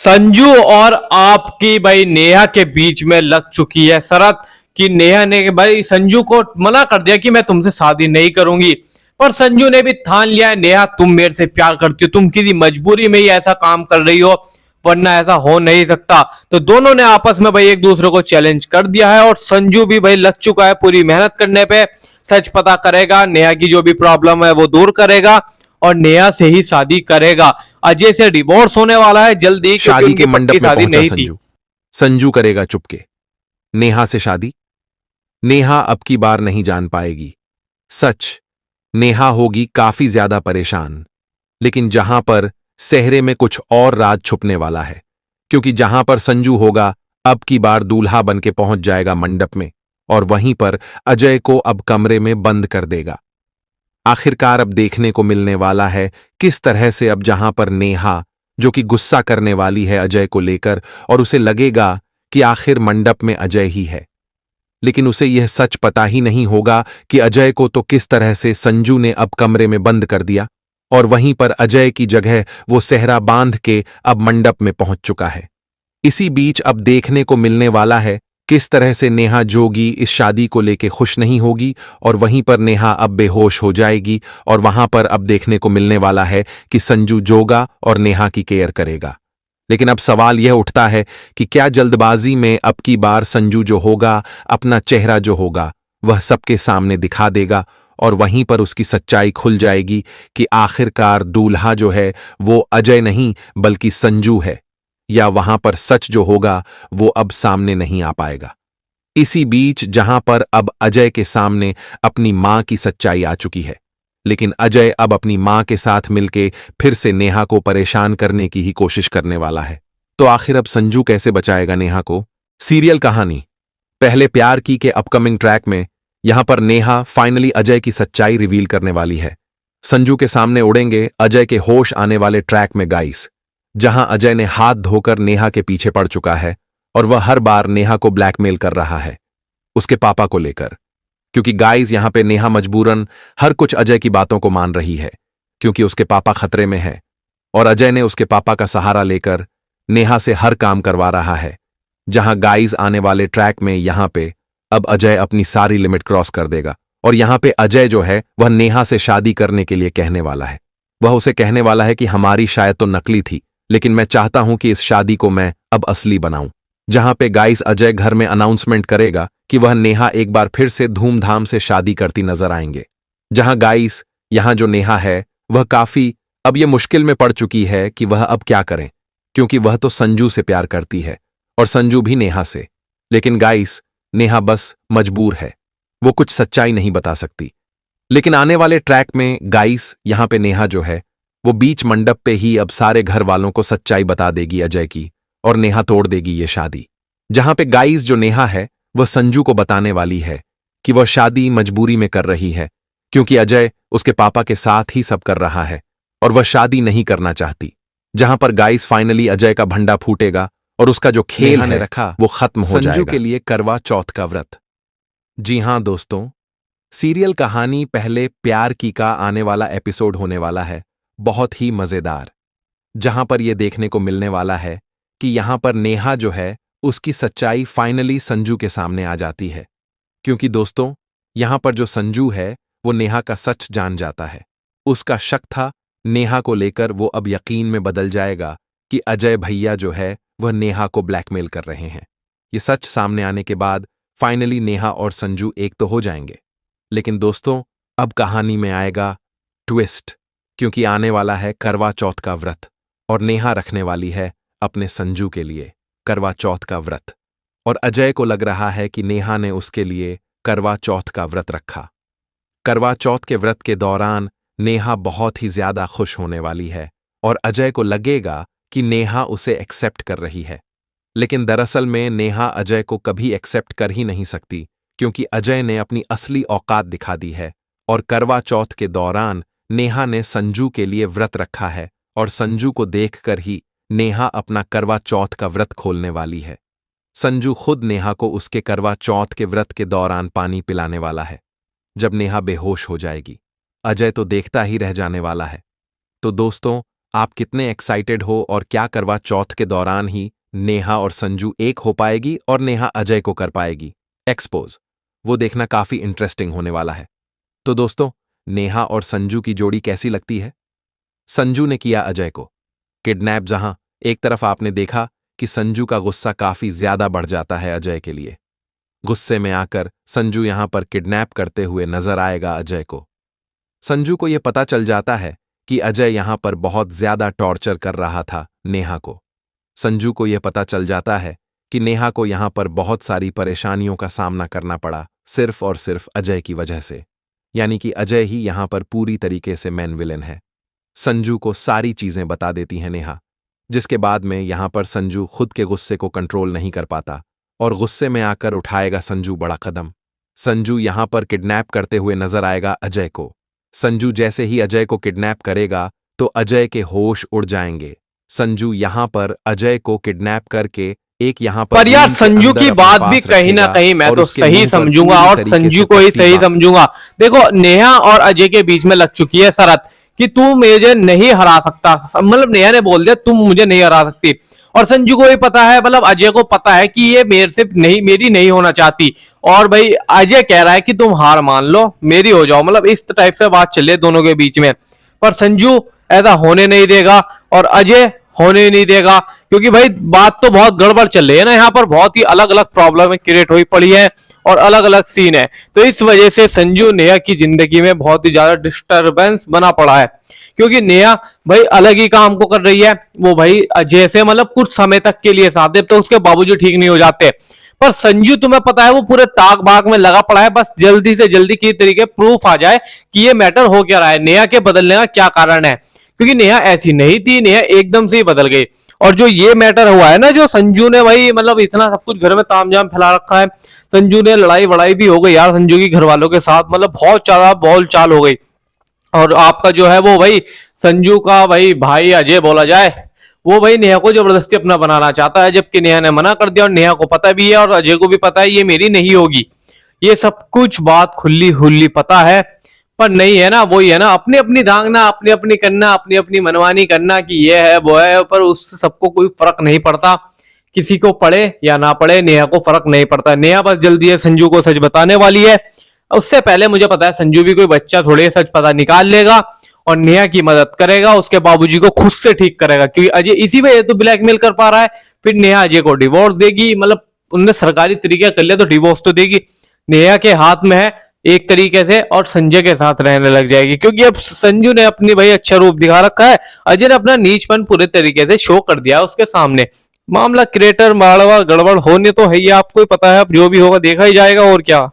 संजू और आपकी भाई नेहा के बीच में लग चुकी है शरत कि नेहा ने भाई संजू को मना कर दिया कि मैं तुमसे शादी नहीं करूंगी। पर संजू ने भी ठान लिया है, नेहा तुम मेरे से प्यार करती हो, तुम किसी मजबूरी में ही ऐसा काम कर रही हो, वरना ऐसा हो नहीं सकता। तो दोनों ने आपस में भाई एक दूसरे को चैलेंज कर दिया है और संजू भी भाई लग चुका है पूरी मेहनत करने पे। सच पता करेगा, नेहा की जो भी प्रॉब्लम है वो दूर करेगा और नेहा से ही शादी करेगा। अजय से डिवोर्स होने वाला है जल्दी, क्योंकि शादी के उनकी मंडप पक्की में शादी पहुंचा नहीं थी। संजू। संजू करेगा चुपके नेहा से शादी। नेहा अब की बार नहीं जान पाएगी सच। नेहा होगी काफी ज्यादा परेशान, लेकिन जहां पर सेहरे में कुछ और राज छुपने वाला है, क्योंकि जहां पर संजू होगा अब की बार दूल्हा बन के पहुंच जाएगा मंडप में और वहीं पर अजय को अब कमरे में बंद कर देगा। आखिरकार अब देखने को मिलने वाला है किस तरह से अब जहां पर नेहा जो कि गुस्सा करने वाली है अजय को लेकर और उसे लगेगा कि आखिर मंडप में अजय ही है, लेकिन उसे यह सच पता ही नहीं होगा कि अजय को तो किस तरह से संजू ने अब कमरे में बंद कर दिया और वहीं पर अजय की जगह वो सेहरा बांध के अब मंडप में पहुंच चुका है। इसी बीच अब देखने को मिलने वाला है किस तरह से नेहा जोगी इस शादी को लेके खुश नहीं होगी और वहीं पर नेहा अब बेहोश हो जाएगी और वहां पर अब देखने को मिलने वाला है कि संजू जोगा और नेहा की केयर करेगा। लेकिन अब सवाल यह उठता है कि क्या जल्दबाजी में अब की बार संजू जो होगा अपना चेहरा जो होगा वह सबके सामने दिखा देगा और वहीं पर उसकी सच्चाई खुल जाएगी कि आखिरकार दूल्हा जो है वो अजय नहीं बल्कि संजू है, या वहां पर सच जो होगा वो अब सामने नहीं आ पाएगा। इसी बीच जहां पर अब अजय के सामने अपनी मां की सच्चाई आ चुकी है, लेकिन अजय अब अपनी मां के साथ मिलके फिर से नेहा को परेशान करने की ही कोशिश करने वाला है। तो आखिर अब संजू कैसे बचाएगा नेहा को? सीरियल कहानी पहले प्यार की के अपकमिंग ट्रैक में यहां पर नेहा फाइनली अजय की सच्चाई रिवील करने वाली है। संजू के सामने उड़ेंगे अजय के होश आने वाले ट्रैक में गाइस, जहां अजय ने हाथ धोकर नेहा के पीछे पड़ चुका है और वह हर बार नेहा को ब्लैकमेल कर रहा है उसके पापा को लेकर, क्योंकि गाइस यहां पे नेहा मजबूरन हर कुछ अजय की बातों को मान रही है क्योंकि उसके पापा खतरे में है और अजय ने उसके पापा का सहारा लेकर नेहा से हर काम करवा रहा है। जहां गाइस आने वाले ट्रैक में यहां पे अब अजय अपनी सारी लिमिट क्रॉस कर देगा और यहां पे अजय जो है वह नेहा से शादी करने के लिए कहने वाला है। वह उसे कहने वाला है कि हमारी शायद तो नकली थी, लेकिन मैं चाहता हूं कि इस शादी को मैं अब असली बनाऊं। जहां पे गाइस अजय घर में अनाउंसमेंट करेगा कि वह नेहा एक बार फिर से धूमधाम से शादी करती नजर आएंगे। जहां गाइस यहां जो नेहा है वह काफी अब यह मुश्किल में पड़ चुकी है कि वह अब क्या करें, क्योंकि वह तो संजू से प्यार करती है और संजू भी नेहा से। लेकिन गाइस नेहा बस मजबूर है, वो कुछ सच्चाई नहीं बता सकती। लेकिन आने वाले ट्रैक में गाइस यहां पे नेहा जो है वो बीच मंडप पे ही अब सारे घर वालों को सच्चाई बता देगी अजय की और नेहा तोड़ देगी ये शादी। जहां पे गाइस जो नेहा है वह संजू को बताने वाली है कि वह शादी मजबूरी में कर रही है क्योंकि अजय उसके पापा के साथ ही सब कर रहा है और वह शादी नहीं करना चाहती। जहां पर गाइस फाइनली अजय का भंडा फूटेगा और उसका जो खेल ने रखा वो खत्म हो जाएगा। संजू के लिए करवा चौथ का व्रत। जी हां दोस्तों, सीरियल कहानी पहले प्यार की का आने वाला एपिसोड होने वाला है, बहुत ही मजेदार, जहां पर यह देखने को मिलने वाला है कि यहां पर नेहा जो है उसकी सच्चाई फाइनली संजू के सामने आ जाती है। क्योंकि दोस्तों यहां पर जो संजू है वो नेहा का सच जान जाता है। उसका शक था नेहा को लेकर वो अब यकीन में बदल जाएगा कि अजय भैया जो है वह नेहा को ब्लैकमेल कर रहे हैं। ये सच सामने आने के बाद फाइनली नेहा और संजू एक तो हो जाएंगे। लेकिन दोस्तों अब कहानी में आएगा ट्विस्ट, क्योंकि आने वाला है करवा चौथ का व्रत और नेहा रखने वाली है अपने संजू के लिए करवा चौथ का व्रत और अजय को लग रहा है कि नेहा ने उसके लिए करवा चौथ का व्रत रखा। करवा चौथ के व्रत के दौरान नेहा बहुत ही ज्यादा खुश होने वाली है और अजय को लगेगा कि नेहा उसे एक्सेप्ट कर रही है, लेकिन दरअसल में नेहा अजय को कभी एक्सेप्ट कर ही नहीं सकती क्योंकि अजय ने अपनी असली औकात दिखा दी है और करवा चौथ के दौरान नेहा ने संजू के लिए व्रत रखा है और संजू को देखकर ही नेहा अपना करवा चौथ का व्रत खोलने वाली है। संजू खुद नेहा को उसके करवा चौथ के व्रत के दौरान पानी पिलाने वाला है। जब नेहा बेहोश हो जाएगी अजय तो देखता ही रह जाने वाला है। तो दोस्तों आप कितने एक्साइटेड हो और क्या करवा चौथ के दौरान ही नेहा और संजू एक हो पाएगी और नेहा अजय को कर पाएगी एक्सपोज, वो देखना काफी इंटरेस्टिंग होने वाला है। तो दोस्तों, नेहा और संजू की जोड़ी कैसी लगती है? संजू ने किया अजय को किडनैप, जहां एक तरफ आपने देखा कि संजू का गुस्सा काफी ज्यादा बढ़ जाता है अजय के लिए। गुस्से में आकर संजू यहां पर किडनैप करते हुए नजर आएगा अजय को। संजू को यह पता चल जाता है कि अजय यहां पर बहुत ज्यादा टॉर्चर कर रहा था नेहा को। संजू को यह पता चल जाता है कि नेहा को यहां पर बहुत सारी परेशानियों का सामना करना पड़ा सिर्फ और सिर्फ अजय की वजह से, यानी कि अजय ही यहां पर पूरी तरीके से मेन विलेन है। संजू को सारी चीजें बता देती है नेहा, जिसके बाद में यहां पर संजू खुद के गुस्से को कंट्रोल नहीं कर पाता और गुस्से में आकर उठाएगा संजू बड़ा कदम। संजू यहां पर किडनैप करते हुए नजर आएगा अजय को। संजू जैसे ही अजय को किडनैप करेगा तो अजय के होश उड़ जाएंगे। संजू यहां पर अजय को किडनैप करके एक यहां पर यार रूम के संजू अंदर की अपने बात पास भी कहीं ना रखेगा कहीं मैं और तो उसके मुंह सही पर समझूंगा पूरी और तरीके संजू से को ही पट्टी सही बांध। समझूंगा। देखो, नेहा और अजय के बीच में लग चुकी है शरत कि तू मुझे नहीं हरा सकता। मतलब नेहा ने बोल दिया तुम मुझे नहीं हरा सकती, और संजू को भी पता है, मतलब अजय को पता है कि ये मेरे से नहीं, मेरी नहीं होना चाहती। और भाई अजय कह रहा है कि तुम हार मान लो, मेरी हो जाओ। मतलब इस टाइप से बात चल रही है दोनों के बीच में, पर संजू ऐसा होने नहीं देगा और अजय होने नहीं देगा, क्योंकि भाई बात तो बहुत गड़बड़ चल रही है ना। यहाँ पर बहुत ही अलग अलग प्रॉब्लम क्रिएट हुई पड़ी है और अलग अलग सीन है। तो इस वजह से संजू नेहा की जिंदगी में बहुत ही ज्यादा डिस्टरबेंस बना पड़ा है, क्योंकि नेहा भाई अलग ही काम को कर रही है। वो भाई अजय से मतलब कुछ समय तक के लिए साथ है, तो उसके बावजूद ठीक नहीं हो जाते। पर संजू, तुम्हें पता है, वो पूरे ताक बाग में लगा पड़ा है, बस जल्दी से जल्दी किसी तरीके प्रूफ आ जाए कि ये मैटर हो क्या रहा है, नेहा के बदलने का क्या कारण है। क्योंकि नेहा ऐसी नहीं थी, नेहा एकदम से ही बदल गई। और जो ये मैटर हुआ है ना, जो संजू ने भाई मतलब इतना सब कुछ घर में तामझाम फैला रखा है, संजू ने लड़ाई वड़ाई भी हो गई यार संजू की घर वालों के साथ, मतलब बहुत ज्यादा बोल चाल हो गई। और आपका जो है वो भाई संजू का भाई भाई अजय बोला जाए, वो भाई नेहा को जबरदस्ती अपना बनाना चाहता है, जबकि नेहा ने मना कर दिया और नेहा को पता भी है और अजय को भी पता है ये मेरी नहीं होगी। ये सब कुछ बात खुली हुल्ली पता है, पर नहीं है ना, वही है ना, अपनी अपनी धांगना, अपनी अपनी करना, अपनी अपनी मनमानी करना कि ये है वो है, पर उससे सबको कोई फर्क नहीं पड़ता। किसी को पड़े या ना पड़े, नेहा को फर्क नहीं पड़ता। नेहा बस जल्दी है संजू को सच बताने वाली है। उससे पहले मुझे पता है संजू भी कोई बच्चा थोड़े सच पता निकाल लेगा और नेहा की मदद करेगा, उसके बाबूजी को खुद से ठीक करेगा, क्योंकि अजय इसी वजह तो ब्लैकमेल कर पा रहा है। फिर नेहा अजय को डिवोर्स देगी, मतलब उनने सरकारी तरीके कर लिया तो डिवोर्स तो देगी। नेहा के हाथ में है एक तरीके से, और संजय के साथ रहने लग जाएगी, क्योंकि अब संजू ने अपनी भाई अच्छा रूप दिखा रखा है, अजय ने अपना नीचपन पूरे तरीके से शो कर दिया उसके सामने। मामला क्रिएटर माड़वा गड़बड़ होने तो है ही, आपको पता है, अब जो भी होगा देखा ही जाएगा और क्या।